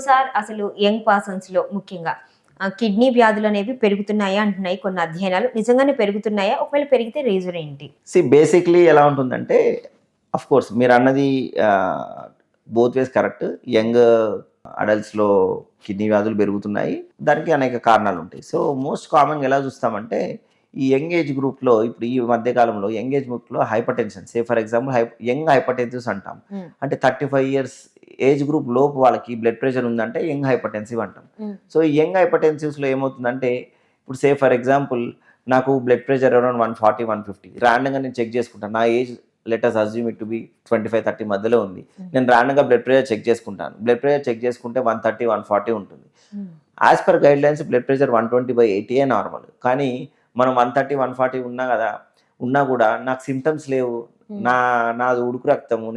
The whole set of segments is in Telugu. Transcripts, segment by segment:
సార్ అసలు యంగ్ పర్సన్స్‌లో ముఖ్యంగా కిడ్నీ వ్యాధులు అనేవి పెరుగుతున్నాయా అంటున్నాయి కొన్ని అధ్యయనాలు. నిజంగానే పెరుగుతున్నాయా? ఒకవేళ పెరిగితే రీజన్ ఏంటి? బేసిక్‌లీ ఎలా ఉంటుందంటే, ఆఫ్‌కోర్స్ మీరన్నది బోత్ వేస్ కరెక్ట్. యంగ్ అడల్ట్స్‌లో కిడ్నీ వ్యాధులు పెరుగుతున్నాయి. దానికి అనేక కారణాలుంటాయి. సో, మోస్ట్ కామన్‌గా ఎలా చూస్తామంటే, ఈ యంగ్ ఏజ్ గ్రూప్‌లో ఇప్పుడు ఈ మధ్య కాలంలో యంగ్ ఏజ్ గ్రూప్‌లో hypertension for example young hypertensives అంటాం. అంటే 35 ఇయర్స్ ఏజ్ గ్రూప్ లోపు వాళ్ళకి బ్లడ్ ప్రెషర్ ఉందంటే యంగ్ హైపర్‌టెన్సివ్ అంటాం. సో, ఈ యంగ్ హైపర్‌టెన్సివ్స్‌లో ఏమవుతుందంటే, ఇప్పుడు ఫర్ ఎగ్జాంపుల్ నాకు బ్లడ్ ప్రెషర్ అరౌండ్ 140, 150 ర్యాండమ్‌గా నేను చెక్ చేసుకుంటాను. నా age let us assume it to be 25, 30 మధ్యలో ఉంది. నేను ర్యాండమ్‌గా బ్లడ్ ప్రెషర్ చెక్ చేసుకుంటాను. బ్లడ్ ప్రెషర్ చెక్ చేసుకుంటే 130, 140 ఉంటుంది. As per guidelines blood pressure 120/80 normal. కానీ మనం 130, 140 ఉన్నా కూడా నాకు సింప్టమ్స్ లేవు. నాది ఉడుకు రక్తము.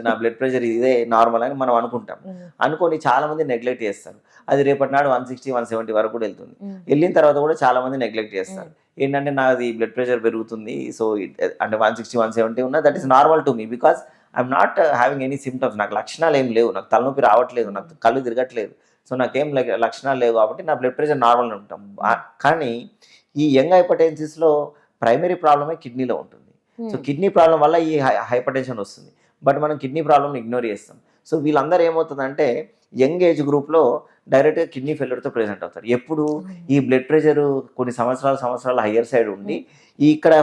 నా బ్లడ్ ప్రెషర్ ఇదే నార్మల్ అని మనం అనుకుంటాం. అనుకోని చాలా మంది నెగ్లెక్ట్ చేస్తారు. అది రేపటి నాడు 160, 170 వరకు కూడా వెళ్తుంది. వెళ్ళిన తర్వాత కూడా చాలా మంది నెగ్లెక్ట్ చేస్తారు. ఏంటంటే నాది బ్లడ్ ప్రెషర్ పెరుగుతుంది. సో, అంటే 160, 170 ఉన్నా that is normal to me because I'm not having any symptoms. నాకు లక్షణాలు ఏం లేవు. నాకు తలనొప్పి రావట్లేదు. నాకు కళ్ళు తిరగట్లేదు. సో, నాకేం లక్షణాలు లేవు కాబట్టి నా బ్లడ్ ప్రెషర్ నార్మల్ ఉంటాం. కానీ ఈ యంగ్ హైపర్‌టెన్సివ్స్‌లో ప్రైమరీ ప్రాబ్లమే కిడ్నీలో ఉంటుంది. సో, కిడ్నీ ప్రాబ్లం వల్ల ఈ హైపర్‌టెన్షన్ వస్తుంది. బట్ మనం కిడ్నీ ప్రాబ్లమ్‌ని ఇగ్నోర్ చేస్తాం. సో, వీళ్ళందరూ ఏమవుతుందంటే యంగ్ ఏజ్ గ్రూప్‌లో డైరెక్ట్‌గా కిడ్నీ ఫెయిల్యూర్‌తో ప్రెజెంట్ అవుతారు. ఎప్పుడు ఈ బ్లడ్ ప్రెషర్ కొన్ని సంవత్సరాలు హయ్యర్ సైడ్ ఉండి ఇక్కడ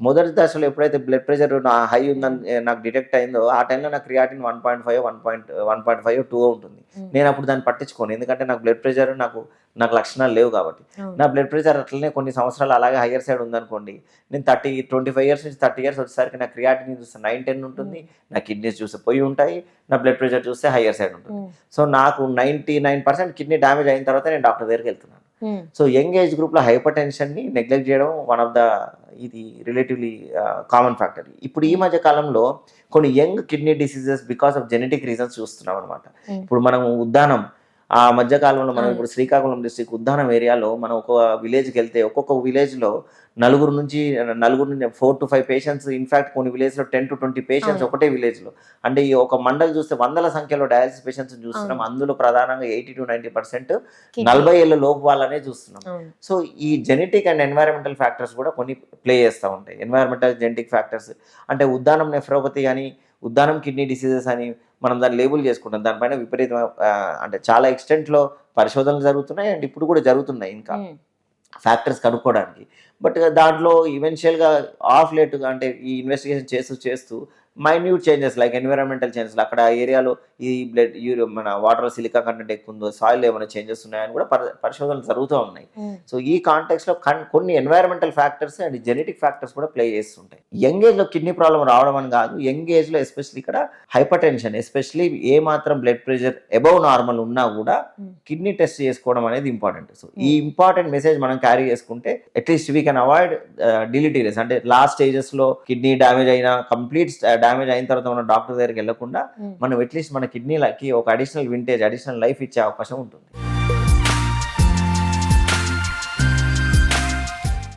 మొదటి దశలో ఎప్పుడైతే బ్లడ్ ప్రెషర్ హై ఉందని నాకు డిటెక్ట్ అయిందో ఆ టైంలో నాకు క్రియాటిన్ 1.5, 1.5, 2 ఉంటుంది. నేను అప్పుడు దాన్ని పట్టించుకోను. ఎందుకంటే నాకు బ్లడ్ ప్రెషర్ నాకు లక్షణాలు లేవు కాబట్టి. నా బ్లడ్ ప్రెషర్ అట్లనే కొన్ని సంవత్సరాలు అలాగే హయ్యర్ సైడ్ ఉందనుకోండి, నేను 25 ఇయర్స్ నుంచి 30 ఇయర్స్ వచ్చేసరికి నా క్రియాటిన్ చూస్తే 9, 10 ఉంటుంది. నా కిడ్నీస్ చూస్తే పోయి ఉంటాయి. నా బ్లడ్ ప్రెషర్ చూస్తే హయ్యర్ సైడ్ ఉంటుంది. సో, నాకు 99% కిడ్నీ డ్యామేజ్ అయిన తర్వాత నేను డాక్టర్ దగ్గరికి వెళ్తున్నాను. సో, యంగ్ ఏజ్ గ్రూప్‌లో హైపర్ టెన్షన్ని నెగ్లెక్ట్ చేయడం వన్ ఆఫ్ ద ఇది రిలేటివ్లీ కామన్ ఫ్యాక్టర్. ఇప్పుడు ఈ మధ్య కాలంలో కొన్ని young kidney diseases because of genetic reasons చూస్తున్నాం అనమాట. ఇప్పుడు మనం ఉద్దానం ఆ మధ్య కాలంలో మనం ఇప్పుడు శ్రీకాకుళం డిస్ట్రిక్ట్ ఉద్దానం ఏరియాలో మనం ఒక విలేజ్కి వెళ్తే ఒక్కొక్క విలేజ్లో నలుగురు నుంచి 4 to 5 పేషెంట్స్, ఇన్ఫాక్ట్ కొన్ని విలేజ్లో 10 to 20 పేషెంట్స్ ఒకటే విలేజ్లో. అంటే ఈ ఒక మండల్ చూస్తే వందల సంఖ్యలో డయాలసిస్ పేషెంట్స్ చూస్తున్నాం. అందులో ప్రధానంగా 80 to 90% 40 ఏళ్ళ లోపు వాళ్ళనే చూస్తున్నాం. సో, ఈ జెనెటిక్ అండ్ ఎన్వైరన్మెంటల్ ఫ్యాక్టర్స్ కూడా కొన్ని ప్లే చేస్తూ ఉంటాయి. ఎన్వైరన్మెంటల్ జెనెటిక్ ఫ్యాక్టర్స్ అంటే ఉద్దానం నెఫ్రోపతి అని, ఉద్దానం కిడ్నీ డిసీజెస్ అని మనం దాన్ని లేబుల్ చేసుకుంటాం. దానిపైన విపరీతమైన అంటే చాలా ఎక్స్టెంట్లో పరిశోధనలు జరుగుతున్నాయి అండ్ ఇప్పుడు కూడా జరుగుతున్నాయి ఇంకా ఫ్యాక్టర్స్ కనుక్కోవడానికి. బట్ దాంట్లో ఈవెన్షియల్గా ఆఫ్ లేట్గా అంటే ఈ ఇన్వెస్టిగేషన్ చేస్తూ minute changes like environmental changes అక్కడ ఏరియాలో ఈ బ్లడ్ మన వాటర్ సిలికా కంటెంట్ ఎక్కువ ఉందో, సాయిల్ ఏమైనా చేంజెస్ ఉన్నాయని కూడా పరిశోధనలు జరుగుతూ ఉన్నాయి. సో, ఈ కాంటెక్స్లో కొన్ని environmental factors and genetic factors కూడా ప్లే చేస్తుంటాయి. యంగ్ ఏజ్లో కిడ్నీ ప్రాబ్లం రావడం అని కాదు, యంగ్ ఏజ్లో ఎస్పెషల్లీ ఇక్కడ హైపర్ టెన్షన్ ఎస్పెషల్లీ ఏ మాత్రం బ్లడ్ ప్రెషర్ అబౌవ్ నార్మల్ ఉన్నా కూడా కిడ్నీ టెస్ట్ చేసుకోవడం అనేది ఇంపార్టెంట్. సో, ఈ ఇంపార్టెంట్ మెసేజ్ మనం క్యారీ చేసుకుంటే అట్లీస్ట్ వీ కెన్ అవాయిడ్ డిలిటీరియస్ అంటే లాస్ట్ స్టేజెస్లో కిడ్నీ డ్యామేజ్ అయినా కంప్లీట్ డ్యామేజ్ అయిన తర్వాత మనం డాక్టర్ దగ్గరికి వెళ్లకుండా మనం అట్లీస్ట్ మన కిడ్నీలకి ఒక అడిషనల్ లైఫ్ ఇచ్చే అవకాశం ఉంటుంది.